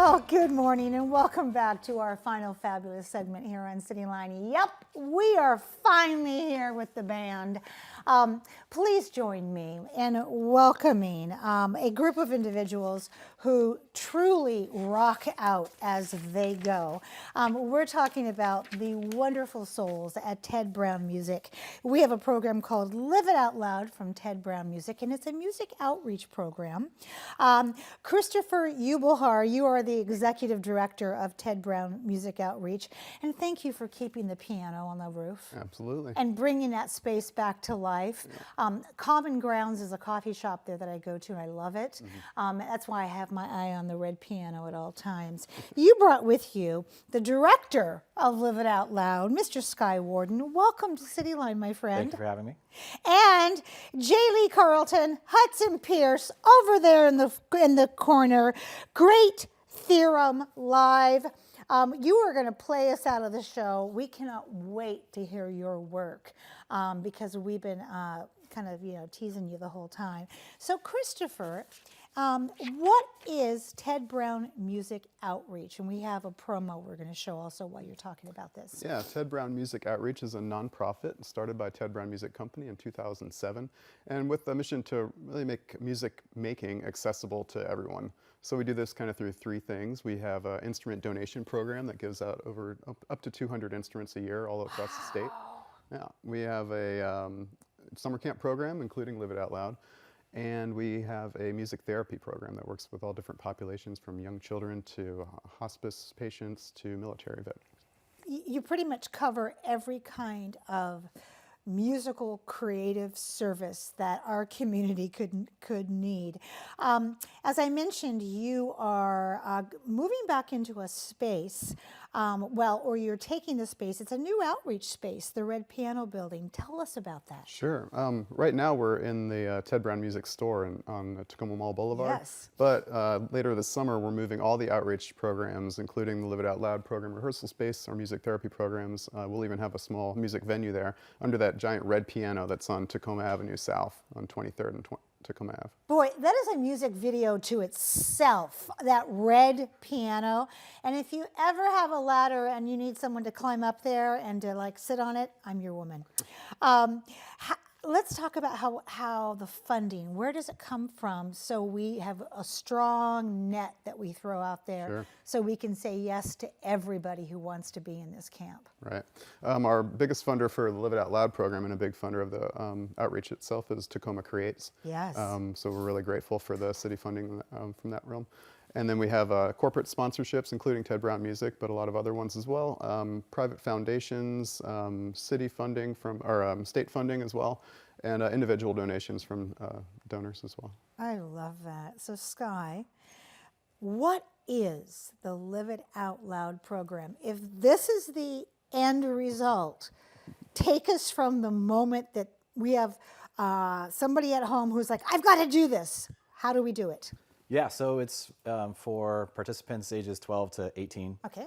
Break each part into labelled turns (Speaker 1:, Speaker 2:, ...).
Speaker 1: Well, good morning and welcome back to our final fabulous segment here on Cityline. Yep, we are finally here with the band. Please join me in welcoming a group of individuals who truly rock out as they go. We're talking about the wonderful souls at Ted Brown Music. We have a program called Live It Out Loud from Ted Brown Music, and it's a music outreach program. Christopher Ubelhar, you are the executive director of Ted Brown Music Outreach, and thank you for keeping the piano on the roof.
Speaker 2: Absolutely.
Speaker 1: And bringing that space back to life. Common Grounds is a coffee shop there that I go to, and I love it. That's why I have my eye on the red piano at all times. You brought with you the director of Live It Out Loud, Mr. Sky Warden. Welcome to Cityline, my friend.
Speaker 3: Thank you for having me.
Speaker 1: And J. Lee Carlton, Hudson Pierce, over there in the corner. Great Theorem Live. You are going to play us out of the show. We cannot wait to hear your work because we've been kind of teasing you the whole time. So Christopher, what is Ted Brown Music Outreach? And we have a promo we're going to show also while you're talking about this.
Speaker 2: Yeah, Ted Brown Music Outreach is a nonprofit started by Ted Brown Music Company in 2007, and with the mission to really make music making accessible to everyone. So we do this kind of through three things. We have an instrument donation program that gives out up to 200 instruments a year all across the state. Yeah, we have a summer camp program, including Live It Out Loud. And we have a music therapy program that works with all different populations, from young children to hospice patients to military veterans.
Speaker 1: You pretty much cover every kind of musical creative service that our community could need. As I mentioned, you are moving back into a space, or you're taking the space. It's a new outreach space, the Red Piano Building. Tell us about that.
Speaker 2: Sure. Right now we're in the Ted Brown Music Store on Tacoma Mall Boulevard.
Speaker 1: Yes.
Speaker 2: But later this summer we're moving all the outreach programs, including the Live It Out Loud program rehearsal space, our music therapy programs. We'll even have a small music venue there under that giant red piano that's on Tacoma Avenue South on 23rd and Tacoma Ave.
Speaker 1: Boy, that is a music video to itself, that red piano. And if you ever have a ladder and you need someone to climb up there and to sit on it, I'm your woman. Let's talk about how the funding, where does it come from so we have a strong net that we throw out there.
Speaker 2: Sure.
Speaker 1: So we can say yes to everybody who wants to be in this camp.
Speaker 2: Right. Our biggest funder for the Live It Out Loud program and a big funder of the outreach itself is Tacoma Creates.
Speaker 1: Yes.
Speaker 2: So we're really grateful for the city funding from that realm. And then we have corporate sponsorships, including Ted Brown Music, but a lot of other ones as well. Private foundations, city funding or state funding as well, and individual donations from donors as well.
Speaker 1: I love that. So Sky, what is the Live It Out Loud program? If this is the end result, take us from the moment that we have somebody at home who's like, I've got to do this. How do we do it?
Speaker 3: Yeah, so it's for participants ages 12 to 18.
Speaker 1: Okay.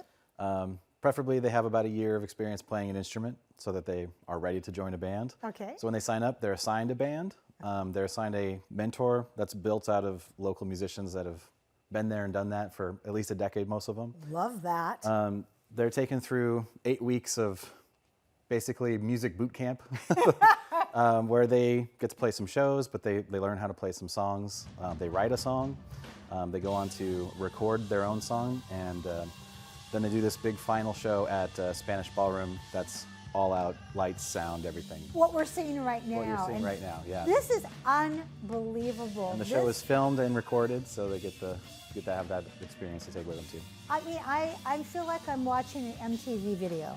Speaker 3: Preferably they have about a year of experience playing an instrument so that they are ready to join a band.
Speaker 1: Okay.
Speaker 3: So when they sign up, they're assigned a band. They're assigned a mentor that's built out of local musicians that have been there and done that for at least a decade, most of them.
Speaker 1: Love that.
Speaker 3: They're taken through 8 weeks of basically music boot camp where they get to play some shows, but they learn how to play some songs. They write a song. They go on to record their own song, and then they do this big final show at Spanish Ballroom that's all out, lights, sound, everything.
Speaker 1: What we're seeing right now.
Speaker 3: What you're seeing right now, yeah.
Speaker 1: This is unbelievable.
Speaker 3: And the show is filmed and recorded, so they get to have that experience to take with them too.
Speaker 1: I mean, I feel like I'm watching an MTV video.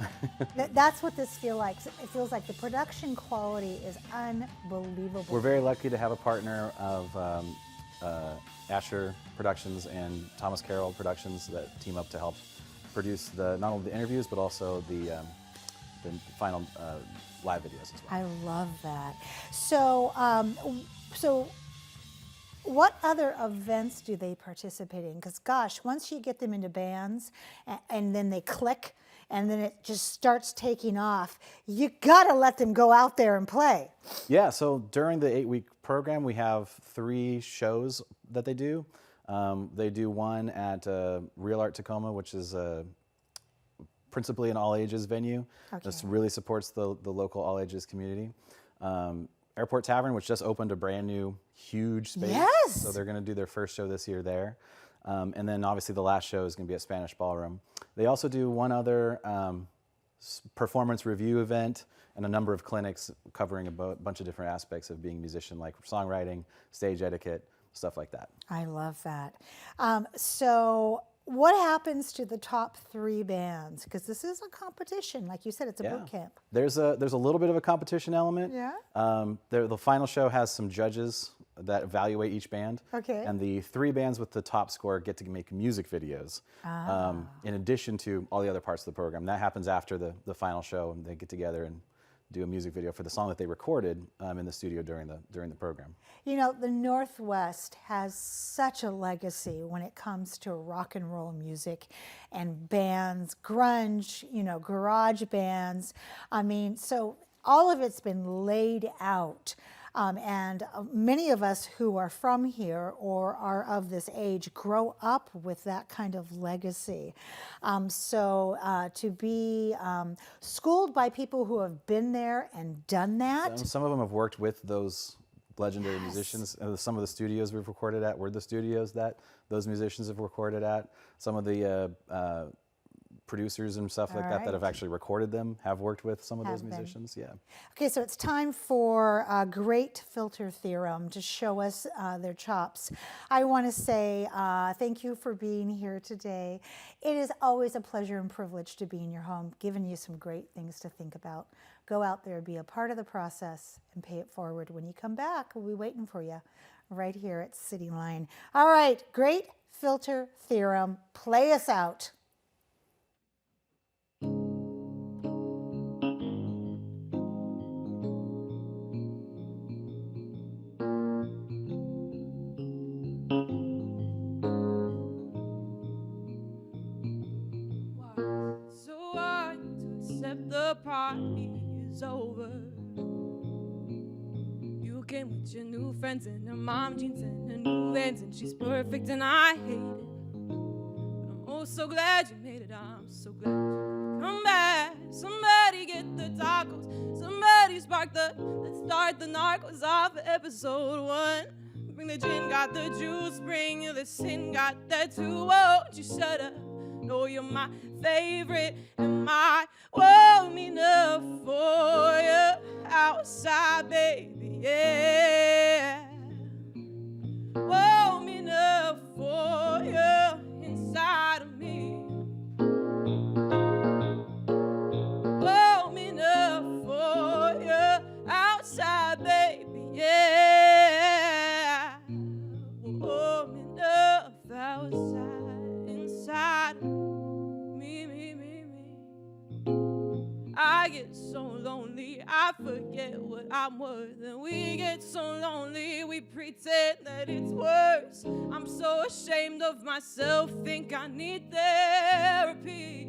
Speaker 1: That's what this feels like. It feels like the production quality is unbelievable.
Speaker 3: We're very lucky to have a partner of Asher Productions and Thomas Carroll Productions that team up to help produce not only the interviews, but also the final live videos as well.
Speaker 1: I love that. So, what other events do they participate in? Because gosh, once you get them into bands and then they click and then it just starts taking off, you gotta let them go out there and play.
Speaker 3: Yeah, so during the 8-week program, we have 3 shows that they do. They do one at Real Art Tacoma, which is principally an all-ages venue.
Speaker 1: Okay.
Speaker 3: This really supports the local all-ages community. Airport Tavern, which just opened a brand new, huge space.
Speaker 1: Yes!
Speaker 3: So they're going to do their first show this year there. And then obviously the last show is going to be at Spanish Ballroom. They also do one other performance review event and a number of clinics covering a bunch of different aspects of being a musician, like songwriting, stage etiquette, stuff like that.
Speaker 1: I love that. So what happens to the top 3 bands? Because this is a competition. Like you said, it's a boot camp.
Speaker 3: There's a little bit of a competition element.
Speaker 1: Yeah.
Speaker 3: The final show has some judges that evaluate each band.
Speaker 1: Okay.
Speaker 3: And the 3 bands with the top score get to make music videos in addition to all the other parts of the program. That happens after the final show, and they get together and do a music video for the song that they recorded in the studio during the program.
Speaker 1: You know, the Northwest has such a legacy when it comes to rock and roll music and bands, grunge, you know, garage bands. I mean, so all of it's been laid out. And many of us who are from here or are of this age grow up with that kind of legacy. So to be schooled by people who have been there and done that.
Speaker 3: Some of them have worked with those legendary musicians. Some of the studios we've recorded at were the studios that those musicians have recorded at. Some of the producers and stuff like that have actually recorded them have worked with some of those musicians. Yeah.
Speaker 1: Okay, so it's time for a great filter theorem to show us their chops. I want to say thank you for being here today. It is always a pleasure and privilege to be in your home, giving you some great things to think about. Go out there, be a part of the process, and pay it forward. When you come back, we'll be waiting for you right here at Cityline. All right, great filter theorem. Play us out.
Speaker 4: The party is over. You came with your new friends and her mom jeans and her new Vans, and she's perfect and I hate it. But I'm oh so glad you made it. I'm so glad you come back. Somebody get the tacos. Somebody spark let's start the narcos off at episode 1. Bring the gin, got the juice. Bring the sin, got that too. Won't you shut up? Know you're my favorite, and my world mean enough for you outside, baby, yeah. World mean enough for you inside of me. World mean enough for you outside, baby, yeah. World mean enough outside, inside of me. I get so lonely, I forget what I'm worth. And we get so lonely, we pretend that it's worse. I'm so ashamed of myself, think I need therapy.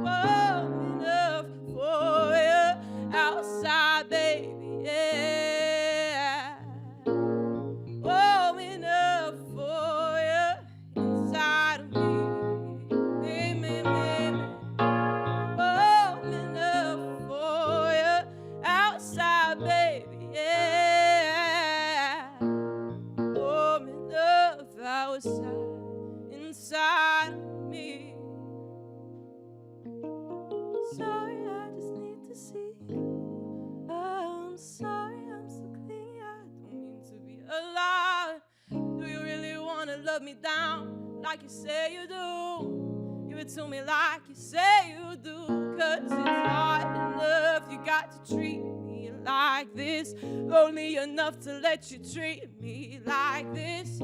Speaker 4: Well enough for you outside, baby, yeah. Well enough for you inside of me. Inside of me. Sorry, I just need to see you. I'm sorry, I'm so clingy. I don't mean to be alive. Do you really wanna love me down like you say you do? Give it to me like you say you do. 'Cause it's hard enough you got to treat me like this. Lonely enough to let you treat me like this.